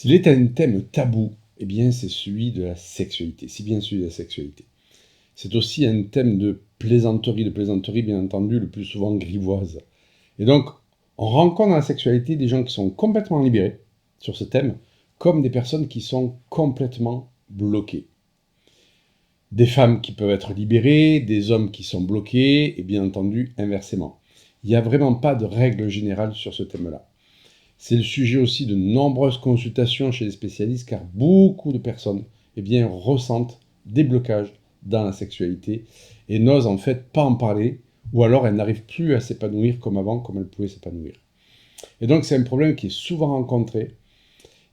S'il est un thème tabou, eh bien c'est celui de la sexualité. C'est bien celui de la sexualité. C'est aussi un thème de plaisanterie bien entendu, le plus souvent grivoise. Et donc, on rencontre dans la sexualité des gens qui sont complètement libérés sur ce thème, comme des personnes qui sont complètement bloquées. Des femmes qui peuvent être libérées, des hommes qui sont bloqués, et bien entendu, inversement. Il n'y a vraiment pas de règle générale sur ce thème-là. C'est le sujet aussi de nombreuses consultations chez les spécialistes, car beaucoup de personnes ressentent des blocages dans la sexualité et n'osent en fait pas en parler, ou alors elles n'arrivent plus à s'épanouir comme avant, comme elles pouvaient s'épanouir. Et donc c'est un problème qui est souvent rencontré,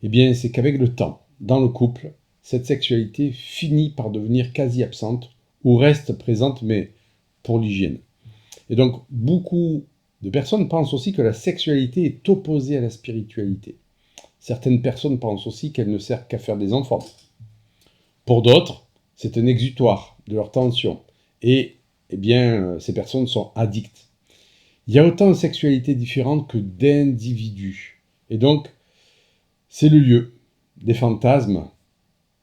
c'est qu'avec le temps, dans le couple, cette sexualité finit par devenir quasi absente, ou reste présente, mais pour l'hygiène. Et donc beaucoup de personnes pensent aussi que la sexualité est opposée à la spiritualité. Certaines personnes pensent aussi qu'elle ne sert qu'à faire des enfants. Pour d'autres, c'est un exutoire de leur tension. Et ces personnes sont addictes. Il y a autant de sexualités différentes que d'individus. Et donc, c'est le lieu des fantasmes,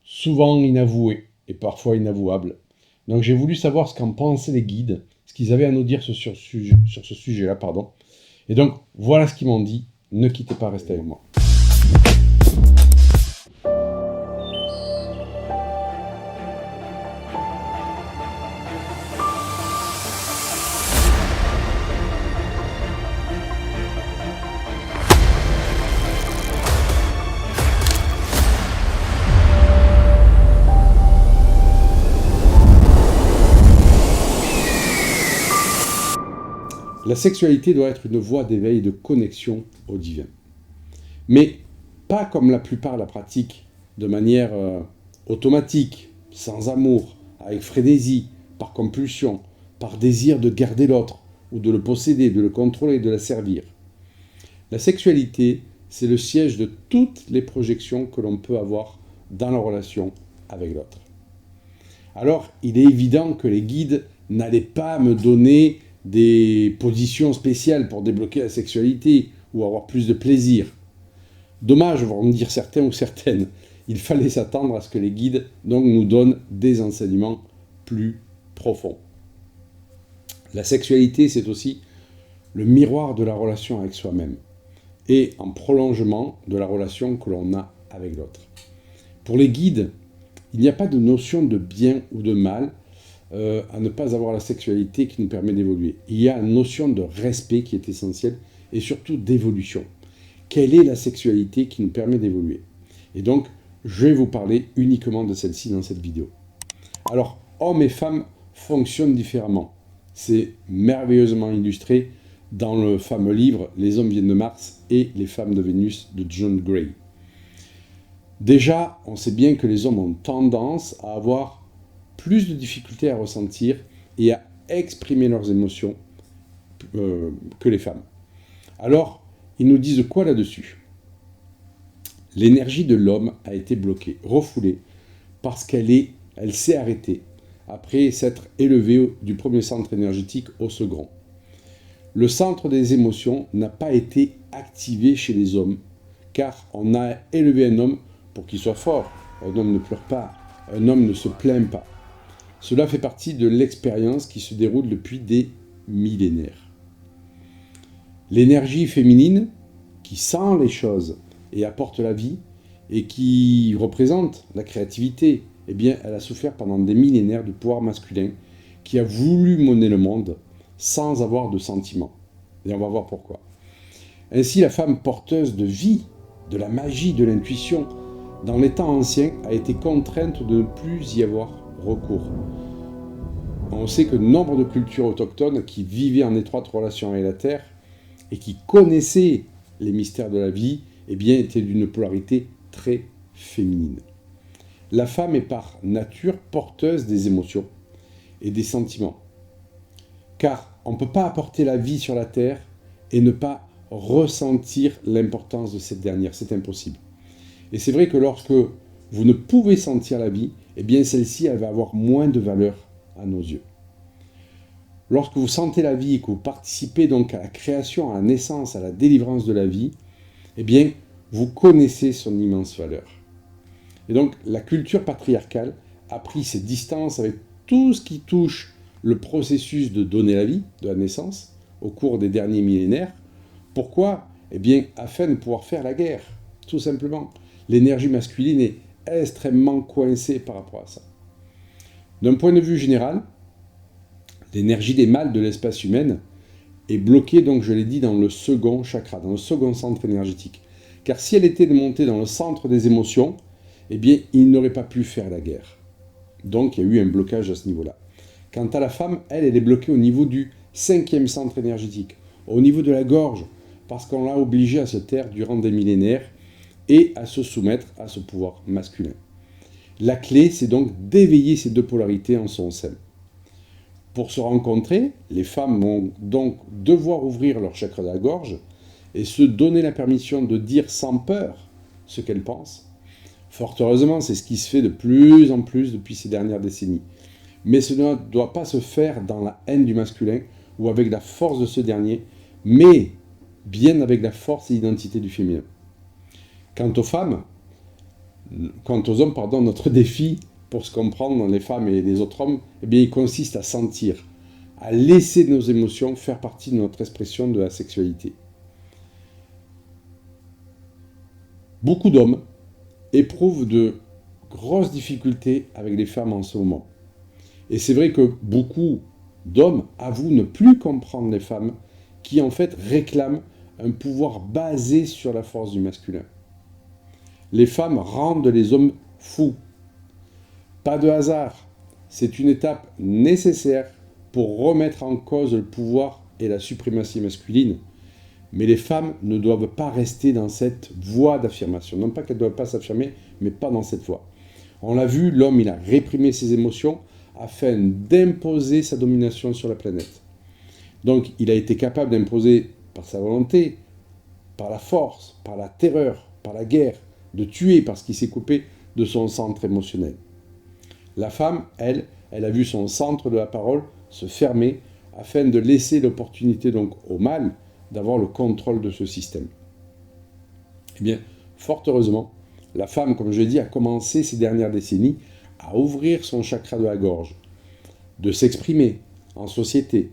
souvent inavoués et parfois inavouables. Donc j'ai voulu savoir ce qu'en pensaient les guides, ce qu'ils avaient à nous dire sur ce sujet-là, pardon. Et donc, voilà ce qu'ils m'ont dit. Ne quittez pas, restez avec moi. La sexualité doit être une voie d'éveil et de connexion au divin. Mais pas comme la plupart la pratiquent, de manière automatique, sans amour, avec frénésie, par compulsion, par désir de garder l'autre, ou de le posséder, de le contrôler, de la servir. La sexualité, c'est le siège de toutes les projections que l'on peut avoir dans la relation avec l'autre. Alors, il est évident que les guides n'allaient pas me donner des positions spéciales pour débloquer la sexualité ou avoir plus de plaisir. Dommage, vont me dire certains ou certaines. Il fallait s'attendre à ce que les guides donc, nous donnent des enseignements plus profonds. La sexualité, c'est aussi le miroir de la relation avec soi-même et en prolongement de la relation que l'on a avec l'autre. Pour les guides, il n'y a pas de notion de bien ou de mal à ne pas avoir la sexualité qui nous permet d'évoluer. Il y a une notion de respect qui est essentielle et surtout d'évolution. Quelle est la sexualité qui nous permet d'évoluer? Et donc, je vais vous parler uniquement de celle-ci dans cette vidéo. Alors, hommes et femmes fonctionnent différemment. C'est merveilleusement illustré dans le fameux livre « Les hommes viennent de Mars et les femmes de Vénus » de John Gray. Déjà, on sait bien que les hommes ont tendance à avoir plus de difficultés à ressentir et à exprimer leurs émotions que les femmes. Alors, ils nous disent quoi là-dessus? L'énergie de l'homme a été bloquée, refoulée, parce qu'elle s'est arrêtée après s'être élevée du premier centre énergétique au second. Le centre des émotions n'a pas été activé chez les hommes, car on a élevé un homme pour qu'il soit fort. Un homme ne pleure pas, un homme ne se plaint pas. Cela fait partie de l'expérience qui se déroule depuis des millénaires. L'énergie féminine, qui sent les choses et apporte la vie, et qui représente la créativité, elle a souffert pendant des millénaires du pouvoir masculin qui a voulu mener le monde sans avoir de sentiments. Et on va voir pourquoi. Ainsi, la femme porteuse de vie, de la magie, de l'intuition, dans les temps anciens, a été contrainte de ne plus y avoir recours. On sait que nombre de cultures autochtones qui vivaient en étroite relation avec la Terre et qui connaissaient les mystères de la vie, étaient d'une polarité très féminine. La femme est par nature porteuse des émotions et des sentiments. Car on ne peut pas apporter la vie sur la Terre et ne pas ressentir l'importance de cette dernière, c'est impossible. Et c'est vrai que lorsque vous ne pouvez sentir la vie, celle-ci, elle va avoir moins de valeur à nos yeux. Lorsque vous sentez la vie et que vous participez donc à la création, à la naissance, à la délivrance de la vie, vous connaissez son immense valeur. Et donc, la culture patriarcale a pris ses distances avec tout ce qui touche le processus de donner la vie, de la naissance, au cours des derniers millénaires. Pourquoi? Eh bien, afin de pouvoir faire la guerre, tout simplement. L'énergie masculine est extrêmement coincée par rapport à ça. D'un point de vue général, l'énergie des mâles de l'espèce humaine est bloquée, donc je l'ai dit, dans le second chakra, dans le second centre énergétique. Car si elle était montée dans le centre des émotions, eh bien, il n'aurait pas pu faire la guerre. Donc, il y a eu un blocage à ce niveau-là. Quant à la femme, elle est bloquée au niveau du 5e centre énergétique, au niveau de la gorge, parce qu'on l'a obligée à se taire durant des millénaires et à se soumettre à ce pouvoir masculin. La clé, c'est donc d'éveiller ces deux polarités en son sein. Pour se rencontrer, les femmes vont donc devoir ouvrir leur chakra de la gorge et se donner la permission de dire sans peur ce qu'elles pensent. Fort heureusement, c'est ce qui se fait de plus en plus depuis ces dernières décennies. Mais cela ne doit pas se faire dans la haine du masculin ou avec la force de ce dernier, mais bien avec la force et l'identité du féminin. Quant aux hommes, notre défi pour se comprendre, les femmes et les autres hommes, eh bien, il consiste à sentir, à laisser nos émotions faire partie de notre expression de la sexualité. Beaucoup d'hommes éprouvent de grosses difficultés avec les femmes en ce moment. Et c'est vrai que beaucoup d'hommes avouent ne plus comprendre les femmes qui en fait réclament un pouvoir basé sur la force du masculin. Les femmes rendent les hommes fous. Pas de hasard, c'est une étape nécessaire pour remettre en cause le pouvoir et la suprématie masculine. Mais les femmes ne doivent pas rester dans cette voie d'affirmation. Non pas qu'elles ne doivent pas s'affirmer, mais pas dans cette voie. On l'a vu, l'homme, il a réprimé ses émotions afin d'imposer sa domination sur la planète. Donc, il a été capable d'imposer par sa volonté, par la force, par la terreur, par la guerre, de tuer parce qu'il s'est coupé de son centre émotionnel. La femme, elle a vu son centre de la parole se fermer afin de laisser l'opportunité donc au mâle d'avoir le contrôle de ce système. Eh bien, fort heureusement, la femme, comme je l'ai dit, a commencé ces dernières décennies à ouvrir son chakra de la gorge, de s'exprimer en société.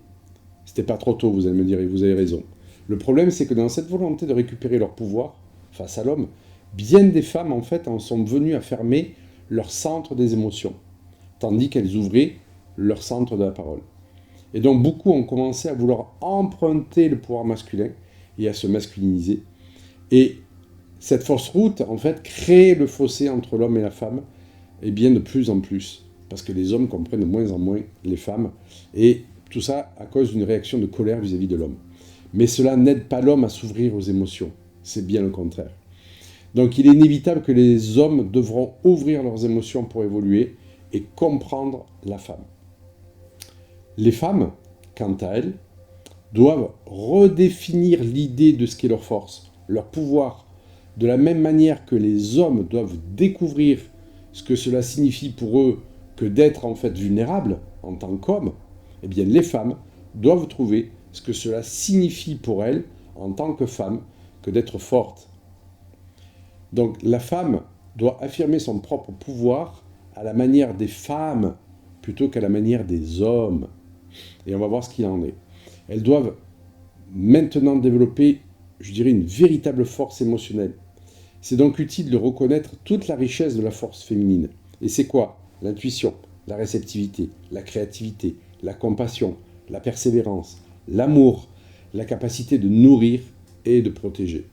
C'était pas trop tôt, vous allez me dire, et vous avez raison. Le problème, c'est que dans cette volonté de récupérer leur pouvoir face à l'homme, bien des femmes, en fait, en sont venues à fermer leur centre des émotions, tandis qu'elles ouvraient leur centre de la parole. Et donc, beaucoup ont commencé à vouloir emprunter le pouvoir masculin et à se masculiniser. Et cette fausse route, en fait, crée le fossé entre l'homme et la femme, et bien de plus en plus, parce que les hommes comprennent de moins en moins les femmes, et tout ça à cause d'une réaction de colère vis-à-vis de l'homme. Mais cela n'aide pas l'homme à s'ouvrir aux émotions, c'est bien le contraire. Donc il est inévitable que les hommes devront ouvrir leurs émotions pour évoluer et comprendre la femme. Les femmes, quant à elles, doivent redéfinir l'idée de ce qu'est leur force, leur pouvoir, de la même manière que les hommes doivent découvrir ce que cela signifie pour eux que d'être en fait vulnérables en tant qu'hommes, eh bien les femmes doivent trouver ce que cela signifie pour elles en tant que femmes que d'être fortes. Donc la femme doit affirmer son propre pouvoir à la manière des femmes plutôt qu'à la manière des hommes. Et on va voir ce qu'il en est. Elles doivent maintenant développer, je dirais, une véritable force émotionnelle. C'est donc utile de reconnaître toute la richesse de la force féminine. Et c'est quoi? L'intuition, la réceptivité, la créativité, la compassion, la persévérance, l'amour, la capacité de nourrir et de protéger.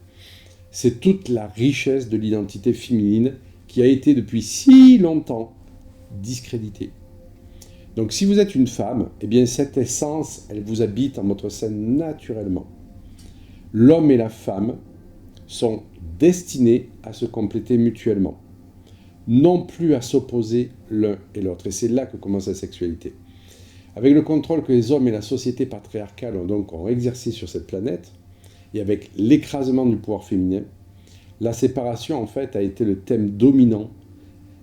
C'est toute la richesse de l'identité féminine qui a été depuis si longtemps discréditée. Donc si vous êtes une femme, eh bien cette essence, elle vous habite en votre sein naturellement. L'homme et la femme sont destinés à se compléter mutuellement, non plus à s'opposer l'un et l'autre. Et c'est là que commence la sexualité. Avec le contrôle que les hommes et la société patriarcale ont exercé sur cette planète, et avec l'écrasement du pouvoir féminin, la séparation en fait a été le thème dominant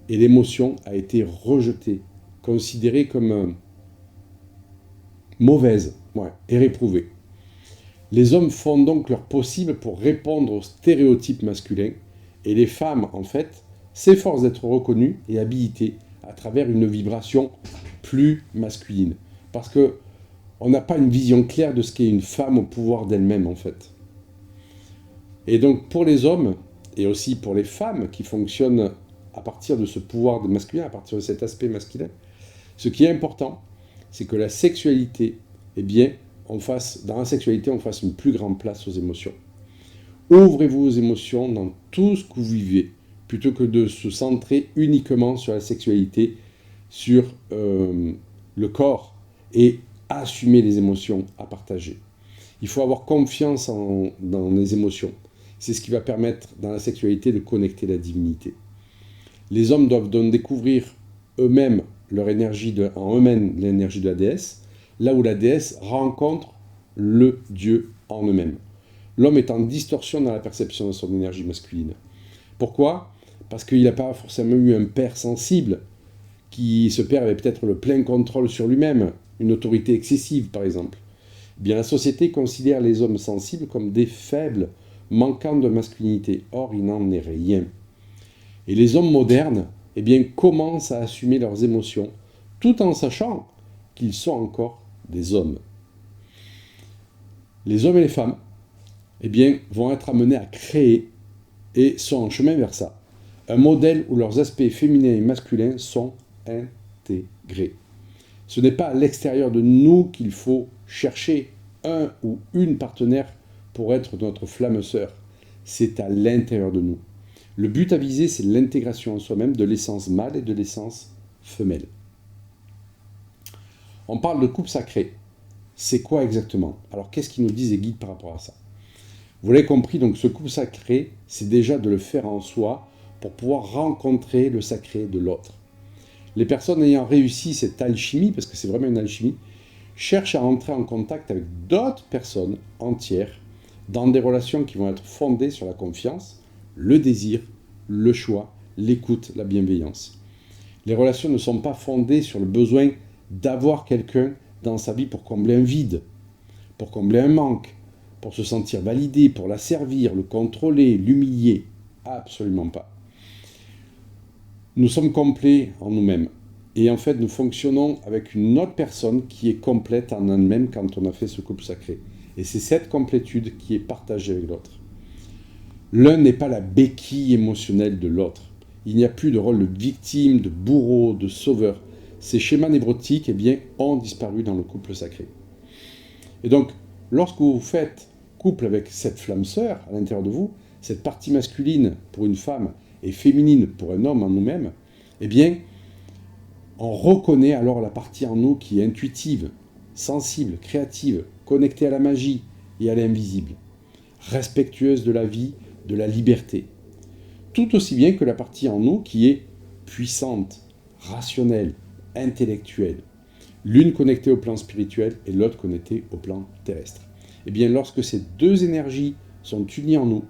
et l'émotion a été rejetée, considérée comme mauvaise et réprouvée. Les hommes font donc leur possible pour répondre aux stéréotypes masculins, et les femmes, en fait, s'efforcent d'être reconnues et habilitées à travers une vibration plus masculine. Parce que on n'a pas une vision claire de ce qu'est une femme au pouvoir d'elle-même, en fait. Et donc, pour les hommes, et aussi pour les femmes qui fonctionnent à partir de ce pouvoir masculin, à partir de cet aspect masculin, ce qui est important, c'est que la sexualité, eh bien, dans la sexualité, on fasse une plus grande place aux émotions. Ouvrez-vous aux émotions dans tout ce que vous vivez, plutôt que de se centrer uniquement sur la sexualité, sur le corps, et assumer les émotions à partager. Il faut avoir confiance dans les émotions. C'est ce qui va permettre, dans la sexualité, de connecter la divinité. Les hommes doivent donc découvrir eux-mêmes leur énergie, en eux-mêmes l'énergie de la déesse, là où la déesse rencontre le Dieu en eux-mêmes. L'homme est en distorsion dans la perception de son énergie masculine. Pourquoi ? Parce qu'il n'a pas forcément eu un père sensible, ce père avait peut-être le plein contrôle sur lui-même, une autorité excessive par exemple. Eh bien, la société considère les hommes sensibles comme des faibles, manquant de masculinité. Or, il n'en est rien. Et les hommes modernes, eh bien, commencent à assumer leurs émotions, tout en sachant qu'ils sont encore des hommes. Les hommes et les femmes, eh bien, vont être amenés à créer, et sont en chemin vers ça, un modèle où leurs aspects féminins et masculins sont intégrés. Ce n'est pas à l'extérieur de nous qu'il faut chercher un ou une partenaire pour être notre flamme sœur. C'est à l'intérieur de nous. Le but à viser, c'est l'intégration en soi-même de l'essence mâle et de l'essence femelle. On parle de couple sacré. C'est quoi exactement? Alors, qu'est-ce qu'ils nous disent les guides par rapport à ça? Vous l'avez compris, donc ce couple sacré, c'est déjà de le faire en soi pour pouvoir rencontrer le sacré de l'autre. Les personnes ayant réussi cette alchimie, parce que c'est vraiment une alchimie, cherchent à entrer en contact avec d'autres personnes entières dans des relations qui vont être fondées sur la confiance, le désir, le choix, l'écoute, la bienveillance. Les relations ne sont pas fondées sur le besoin d'avoir quelqu'un dans sa vie pour combler un vide, pour combler un manque, pour se sentir validé, pour la servir, le contrôler, l'humilier. Absolument pas. Nous sommes complets en nous-mêmes. Et en fait, nous fonctionnons avec une autre personne qui est complète en elle-même quand on a fait ce couple sacré. Et c'est cette complétude qui est partagée avec l'autre. L'un n'est pas la béquille émotionnelle de l'autre. Il n'y a plus de rôle de victime, de bourreau, de sauveur. Ces schémas névrotiques, eh bien, ont disparu dans le couple sacré. Et donc, lorsque vous faites couple avec cette flamme sœur à l'intérieur de vous, cette partie masculine pour une femme et féminine pour un homme en nous-mêmes, eh bien, on reconnaît alors la partie en nous qui est intuitive, sensible, créative, connectée à la magie et à l'invisible, respectueuse de la vie, de la liberté. Tout aussi bien que la partie en nous qui est puissante, rationnelle, intellectuelle. L'une connectée au plan spirituel et l'autre connectée au plan terrestre. Eh bien, lorsque ces deux énergies sont unies en nous,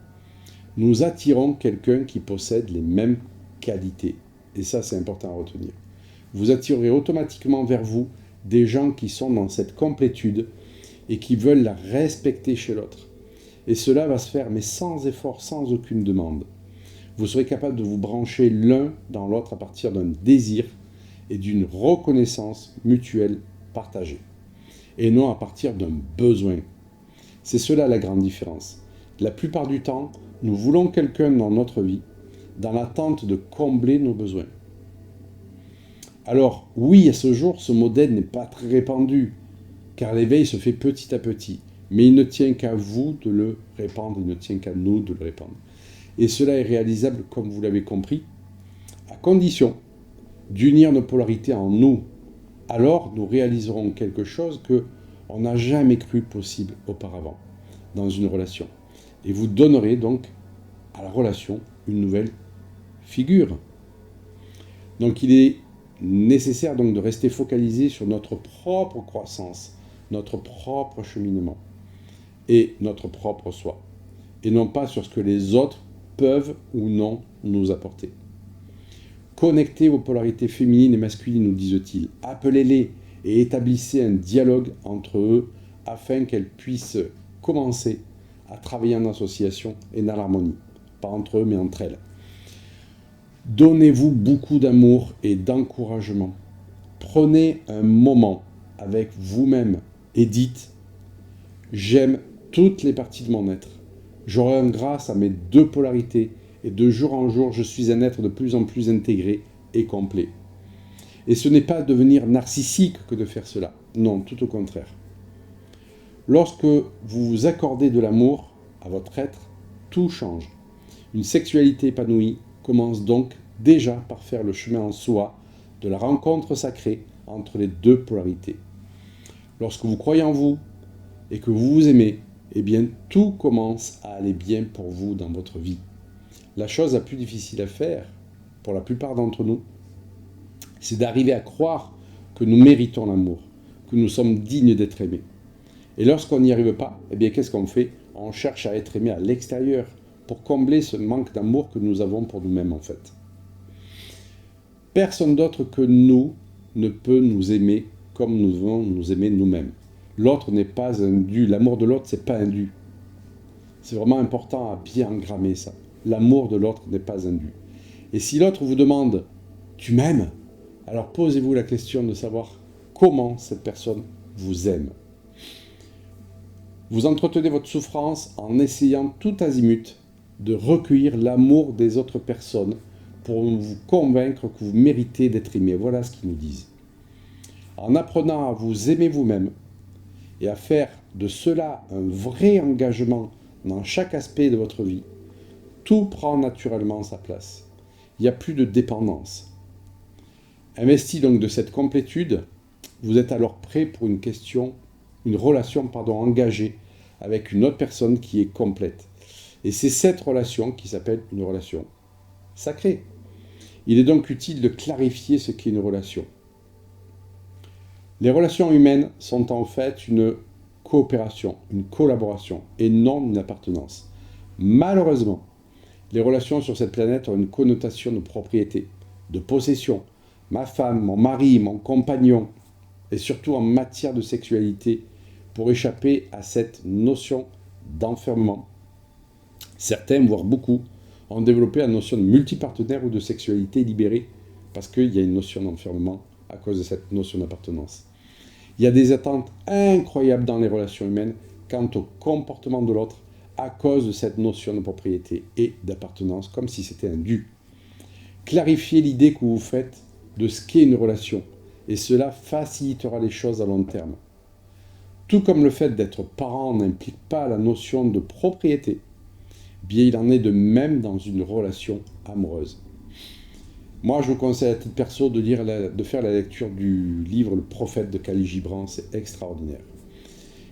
nous attirons quelqu'un qui possède les mêmes qualités. Et ça, c'est important à retenir. Vous attirerez automatiquement vers vous des gens qui sont dans cette complétude et qui veulent la respecter chez l'autre. Et cela va se faire, mais sans effort, sans aucune demande. Vous serez capable de vous brancher l'un dans l'autre à partir d'un désir et d'une reconnaissance mutuelle partagée. Et non à partir d'un besoin. C'est cela la grande différence. La plupart du temps, nous voulons quelqu'un dans notre vie dans l'attente de combler nos besoins. Alors, oui, à ce jour, ce modèle n'est pas très répandu, car l'éveil se fait petit à petit. Mais il ne tient qu'à vous de le répandre, il ne tient qu'à nous de le répandre. Et cela est réalisable, comme vous l'avez compris, à condition d'unir nos polarités en nous. Alors, nous réaliserons quelque chose qu'on n'a jamais cru possible auparavant dans une relation. Et vous donnerez donc à la relation une nouvelle figure. Donc, il est nécessaire donc de rester focalisé sur notre propre croissance, notre propre cheminement et notre propre soi, et non pas sur ce que les autres peuvent ou non nous apporter. Connectez vos polarités féminines et masculines, nous disent-ils. Appelez-les et établissez un dialogue entre eux afin qu'elles puissent commencer à travailler en association et dans l'harmonie. Pas entre eux, mais entre elles. Donnez-vous beaucoup d'amour et d'encouragement. Prenez un moment avec vous-même et dites « J'aime toutes les parties de mon être. Je rends grâce à mes deux polarités et de jour en jour, je suis un être de plus en plus intégré et complet. » Et ce n'est pas devenir narcissique que de faire cela. Non, tout au contraire. Lorsque vous vous accordez de l'amour à votre être, tout change. Une sexualité épanouie commence donc déjà par faire le chemin en soi de la rencontre sacrée entre les deux polarités. Lorsque vous croyez en vous et que vous vous aimez, eh bien tout commence à aller bien pour vous dans votre vie. La chose la plus difficile à faire, pour la plupart d'entre nous, c'est d'arriver à croire que nous méritons l'amour, que nous sommes dignes d'être aimés. Et lorsqu'on n'y arrive pas, eh bien qu'est-ce qu'on fait? On cherche à être aimé à l'extérieur pour combler ce manque d'amour que nous avons pour nous-mêmes en fait. Personne d'autre que nous ne peut nous aimer comme nous devons nous aimer nous-mêmes. L'autre n'est pas un dû. L'amour de l'autre, c'est pas un dû. C'est vraiment important à bien engrammer ça. L'amour de l'autre n'est pas un dû. Et si l'autre vous demande « Tu m'aimes ?» alors posez-vous la question de savoir comment cette personne vous aime. Vous entretenez votre souffrance en essayant tout azimut de recueillir l'amour des autres personnes pour vous convaincre que vous méritez d'être aimé. Voilà ce qu'ils nous disent. En apprenant à vous aimer vous-même et à faire de cela un vrai engagement dans chaque aspect de votre vie, tout prend naturellement sa place. Il n'y a plus de dépendance. Investi donc de cette complétude, vous êtes alors prêt pour une relation engagée avec une autre personne qui est complète. Et c'est cette relation qui s'appelle une relation sacrée. Il est donc utile de clarifier ce qu'est une relation. Les relations humaines sont en fait une coopération, une collaboration, et non une appartenance. Malheureusement, les relations sur cette planète ont une connotation de propriété, de possession. Ma femme, mon mari, mon compagnon, et surtout en matière de sexualité, pour échapper à cette notion d'enfermement. Certains, voire beaucoup, ont développé la notion de multipartenaire ou de sexualité libérée parce qu'il y a une notion d'enfermement à cause de cette notion d'appartenance. Il y a des attentes incroyables dans les relations humaines quant au comportement de l'autre à cause de cette notion de propriété et d'appartenance, comme si c'était un dû. Clarifiez l'idée que vous faites de ce qu'est une relation, et cela facilitera les choses à long terme. Tout comme le fait d'être parent n'implique pas la notion de propriété, bien il en est de même dans une relation amoureuse. Moi, je vous conseille à titre perso de faire la lecture du livre Le Prophète de Khalil Gibran, c'est extraordinaire.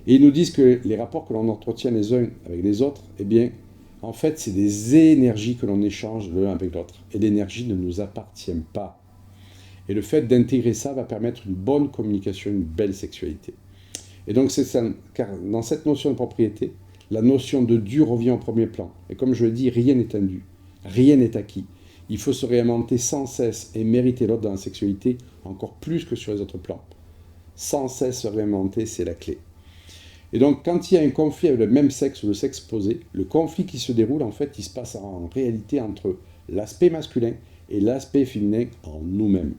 Et ils nous disent que les rapports que l'on entretient les uns avec les autres, eh bien, en fait, c'est des énergies que l'on échange l'un avec l'autre. Et l'énergie ne nous appartient pas. Et le fait d'intégrer ça va permettre une bonne communication, une belle sexualité. Et donc, car dans cette notion de propriété, la notion de dû revient au premier plan. Et comme je le dis, rien n'est indu, rien n'est acquis. Il faut se réinventer sans cesse et mériter l'autre dans la sexualité encore plus que sur les autres plans. Sans cesse se réinventer, c'est la clé. Et donc, quand il y a un conflit avec le même sexe ou le sexe opposé, le conflit qui se déroule, en fait, il se passe en réalité entre l'aspect masculin et l'aspect féminin en nous-mêmes.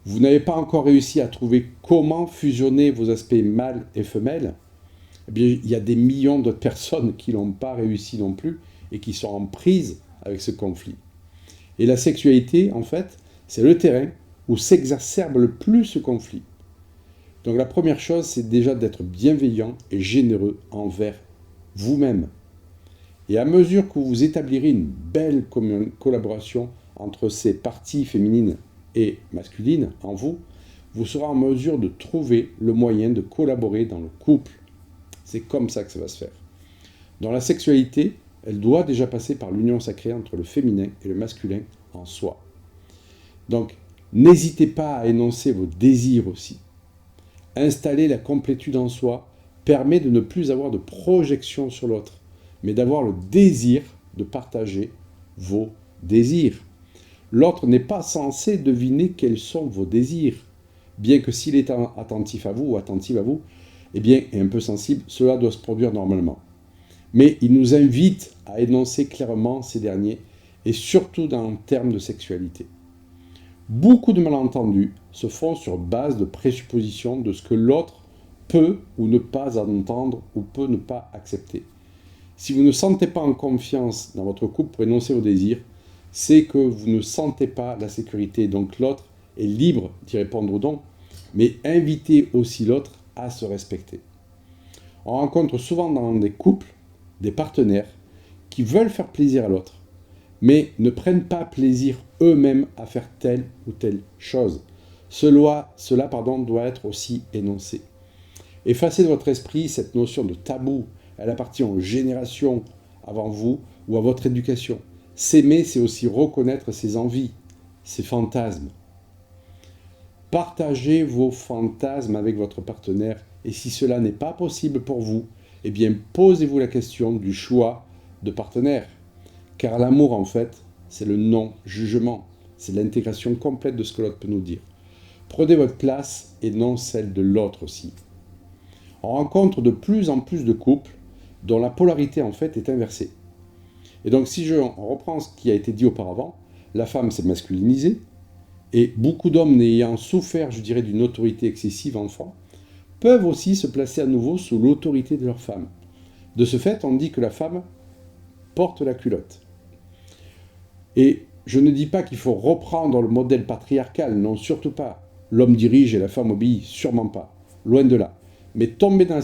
Vous n'avez pas encore réussi à trouver comment fusionner vos aspects mâles et femelles, eh bien, il y a des millions de personnes qui n'ont pas réussi non plus et qui sont en prise avec ce conflit. Et la sexualité, en fait, c'est le terrain où s'exacerbe le plus ce conflit. Donc la première chose, c'est déjà d'être bienveillant et généreux envers vous-même. Et à mesure que vous établirez une belle collaboration entre ces parties féminines et masculines en vous, vous serez en mesure de trouver le moyen de collaborer dans le couple. C'est comme ça que ça va se faire. Dans la sexualité, elle doit déjà passer par l'union sacrée entre le féminin et le masculin en soi. Donc, n'hésitez pas à énoncer vos désirs aussi. Installer la complétude en soi permet de ne plus avoir de projection sur l'autre, mais d'avoir le désir de partager vos désirs. L'autre n'est pas censé deviner quels sont vos désirs, bien que s'il est attentif à vous ou attentive à vous, eh bien, est un peu sensible, cela doit se produire normalement. Mais il nous invite à énoncer clairement ces derniers, et surtout dans le terme de sexualité. Beaucoup de malentendus se font sur base de présuppositions de ce que l'autre peut ou ne pas entendre ou peut ne pas accepter. Si vous ne sentez pas en confiance dans votre couple pour énoncer vos désirs, c'est que vous ne sentez pas la sécurité, donc l'autre est libre d'y répondre ou non, mais invitez aussi l'autre à se respecter. On rencontre souvent dans des couples des partenaires qui veulent faire plaisir à l'autre, mais ne prennent pas plaisir eux-mêmes à faire telle ou telle chose. Cela doit être aussi énoncé. Effacez de votre esprit cette notion de tabou. Elle appartient aux générations avant vous ou à votre éducation. S'aimer, c'est aussi reconnaître ses envies, ses fantasmes. Partagez vos fantasmes avec votre partenaire et si cela n'est pas possible pour vous, eh bien posez-vous la question du choix de partenaire. Car l'amour, en fait, c'est le non-jugement. C'est l'intégration complète de ce que l'autre peut nous dire. Prenez votre place et non celle de l'autre aussi. On rencontre de plus en plus de couples dont la polarité, en fait, est inversée. Et donc, si on reprend ce qui a été dit auparavant, la femme s'est masculinisée, et beaucoup d'hommes n'ayant souffert, je dirais, d'une autorité excessive enfant, peuvent aussi se placer à nouveau sous l'autorité de leur femme. De ce fait, on dit que la femme porte la culotte. Et je ne dis pas qu'il faut reprendre le modèle patriarcal, non, surtout pas. L'homme dirige et la femme obéit, sûrement pas. Loin de là. Mais tomber dans la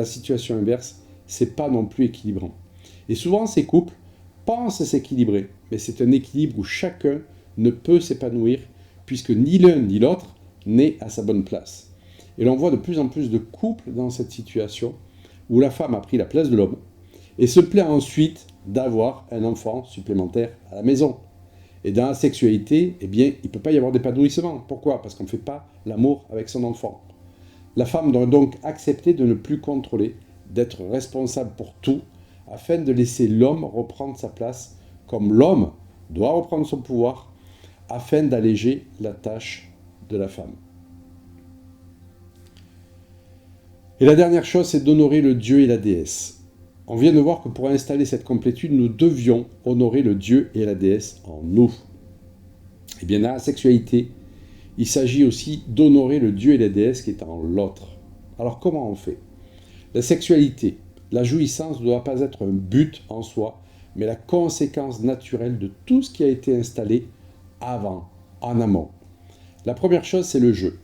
situation inverse, c'est pas non plus équilibrant. Et souvent, ces couples pensent s'équilibrer, mais c'est un équilibre où chacun ne peut s'épanouir, puisque ni l'un ni l'autre n'est à sa bonne place. Et l'on voit de plus en plus de couples dans cette situation, où la femme a pris la place de l'homme, et se plaint ensuite d'avoir un enfant supplémentaire à la maison. Et dans la sexualité, eh bien, il ne peut pas y avoir d'épanouissement. Pourquoi? Parce qu'on ne fait pas l'amour avec son enfant. La femme doit donc accepter de ne plus contrôler, d'être responsable pour tout, afin de laisser l'homme reprendre sa place, comme l'homme doit reprendre son pouvoir, afin d'alléger la tâche de la femme. Et la dernière chose, c'est d'honorer le Dieu et la déesse. On vient de voir que pour installer cette complétude, nous devions honorer le Dieu et la déesse en nous. Et bien dans la sexualité, il s'agit aussi d'honorer le Dieu et la déesse qui est en l'autre. Alors comment on fait? La sexualité, la jouissance ne doit pas être un but en soi, mais la conséquence naturelle de tout ce qui a été installé avant, en amont. La première chose, c'est le jeu.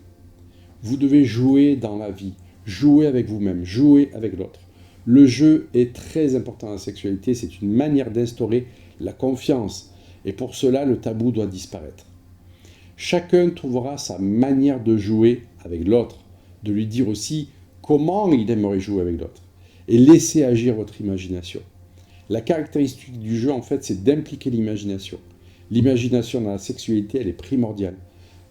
Vous devez jouer dans la vie, jouer avec vous-même, jouer avec l'autre. Le jeu est très important dans la sexualité, c'est une manière d'instaurer la confiance. Et pour cela, le tabou doit disparaître. Chacun trouvera sa manière de jouer avec l'autre, de lui dire aussi comment il aimerait jouer avec l'autre. Et laissez agir votre imagination. La caractéristique du jeu, en fait, c'est d'impliquer l'imagination. L'imagination dans la sexualité, elle est primordiale.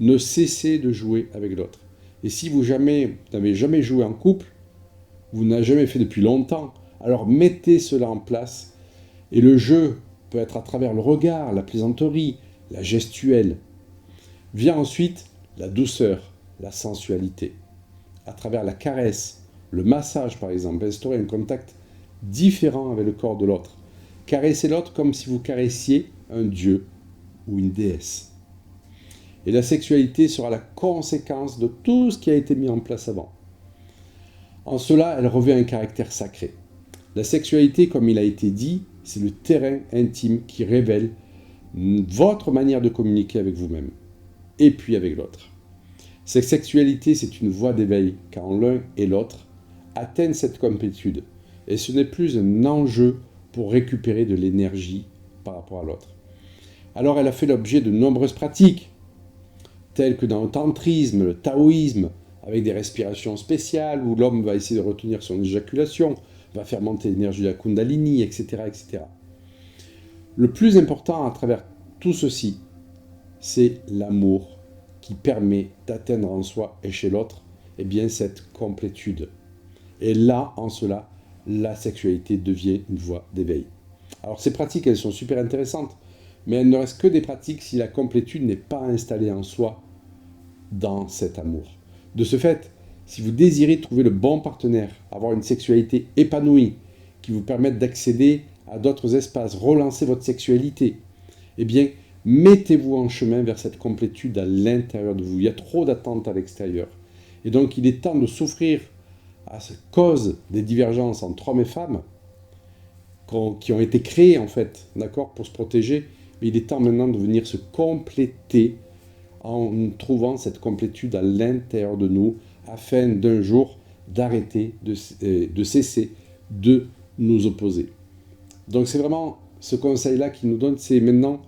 Ne cessez de jouer avec l'autre. Et si vous n'avez jamais joué en couple, vous n'avez jamais fait depuis longtemps, alors mettez cela en place. Et le jeu peut être à travers le regard, la plaisanterie, la gestuelle. Vient ensuite la douceur, la sensualité. À travers la caresse, le massage par exemple, instaurer un contact différent avec le corps de l'autre. Caressez l'autre comme si vous caressiez un dieu ou une déesse. Et la sexualité sera la conséquence de tout ce qui a été mis en place avant. En cela, elle revêt un caractère sacré. La sexualité, comme il a été dit, c'est le terrain intime qui révèle votre manière de communiquer avec vous-même et puis avec l'autre. Cette sexualité, c'est une voie d'éveil, quand l'un et l'autre atteignent cette complétude. Et ce n'est plus un enjeu pour récupérer de l'énergie par rapport à l'autre. Alors elle a fait l'objet de nombreuses pratiques, telles que dans le tantrisme, le taoïsme, avec des respirations spéciales, où l'homme va essayer de retenir son éjaculation, va faire monter l'énergie de la Kundalini, etc., etc. Le plus important à travers tout ceci, c'est l'amour qui permet d'atteindre en soi et chez l'autre, eh bien, cette complétude. Et là, en cela, la sexualité devient une voie d'éveil. Alors ces pratiques, elles sont super intéressantes, mais elles ne restent que des pratiques si la complétude n'est pas installée en soi dans cet amour. De ce fait, Si vous désirez trouver le bon partenaire, avoir une sexualité épanouie, qui vous permette d'accéder à d'autres espaces, relancer votre sexualité, eh bien, mettez-vous en chemin vers cette complétude à l'intérieur de vous. Il y a trop d'attentes à l'extérieur. Et donc, il est temps de souffrir à cause des divergences entre hommes et femmes qui ont été créées, en fait, d'accord, pour se protéger. Mais il est temps maintenant de venir se compléter en trouvant cette complétude à l'intérieur de nous, afin d'un jour d'arrêter, de cesser de nous opposer. Donc c'est vraiment ce conseil-là qu'il nous donne, c'est maintenant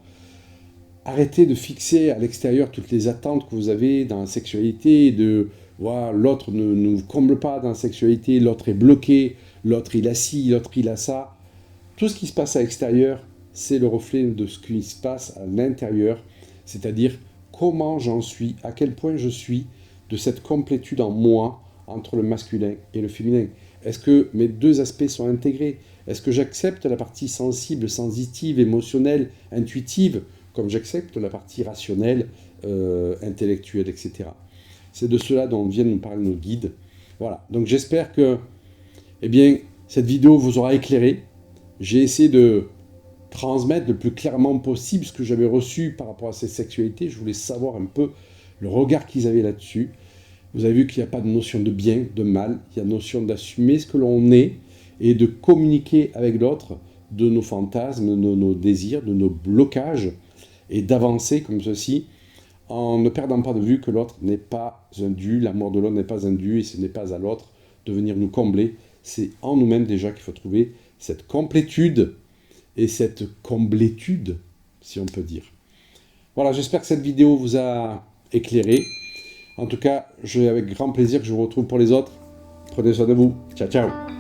arrêtez de fixer à l'extérieur toutes les attentes que vous avez dans la sexualité, de voilà, l'autre ne vous comble pas dans la sexualité, l'autre est bloqué, l'autre il a ci, l'autre il a ça. Tout ce qui se passe à l'extérieur, c'est le reflet de ce qui se passe à l'intérieur, c'est-à-dire comment j'en suis, à quel point je suis de cette complétude en moi entre le masculin et le féminin. Est-ce que mes deux aspects sont intégrés? Est-ce que j'accepte la partie sensible, sensitive, émotionnelle, intuitive, comme j'accepte la partie rationnelle, intellectuelle, etc. C'est de cela dont viennent nous parler nos guides. Voilà, donc j'espère que eh bien, cette vidéo vous aura éclairé. J'ai essayé de transmettre le plus clairement possible ce que j'avais reçu par rapport à cette sexualité. Je voulais savoir un peu le regard qu'ils avaient là-dessus. Vous avez vu qu'il n'y a pas de notion de bien, de mal. Il y a notion d'assumer ce que l'on est et de communiquer avec l'autre de nos fantasmes, de nos désirs, de nos blocages et d'avancer comme ceci en ne perdant pas de vue que l'autre n'est pas un dû, l'amour de l'autre n'est pas un dû et ce n'est pas à l'autre de venir nous combler. C'est en nous-mêmes déjà qu'il faut trouver cette complétude et cette comblétude, si on peut dire. Voilà, j'espère que cette vidéo vous a éclairé. En tout cas, avec grand plaisir que je vous retrouve pour les autres. Prenez soin de vous. Ciao, ciao.